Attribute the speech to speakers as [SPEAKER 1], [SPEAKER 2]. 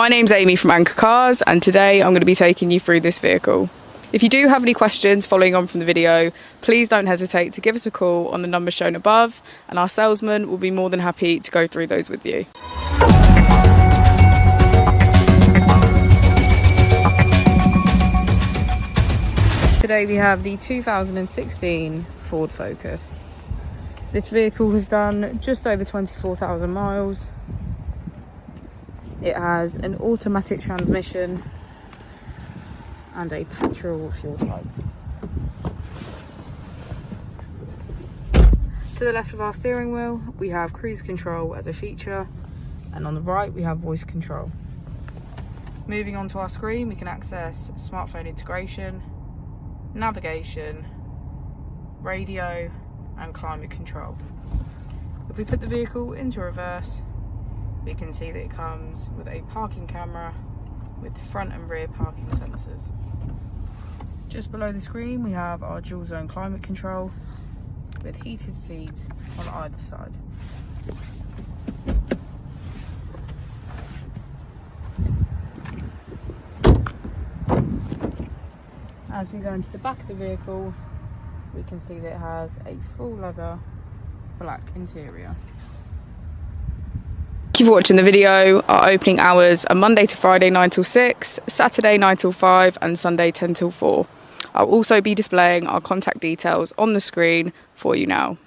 [SPEAKER 1] My name's Amy from Anchor Cars, and today I'm going to be taking you through this vehicle. If you do have any questions following on from the video, please don't hesitate to give us a call on the number shown above, and our salesman will be more than happy to go through those with you. Today we have the 2016 Ford Focus. This vehicle has done just over 24,000 miles. It has an automatic transmission and a petrol fuel type. To the left of our steering wheel, we have cruise control as a feature, and on the right we have voice control. Moving on to our screen, we can access smartphone integration, navigation, radio and climate control. If we put the vehicle into reverse, we can see that it comes with a parking camera with front and rear parking sensors. Just below the screen we have our dual zone climate control with heated seats on either side. As we go into the back of the vehicle, we can see that it has a full leather black interior. Thank you for watching the video. Our opening hours are Monday to Friday 9 till 6, Saturday 9 till 5 and Sunday 10 till 4. I'll also be displaying our contact details on the screen for you now.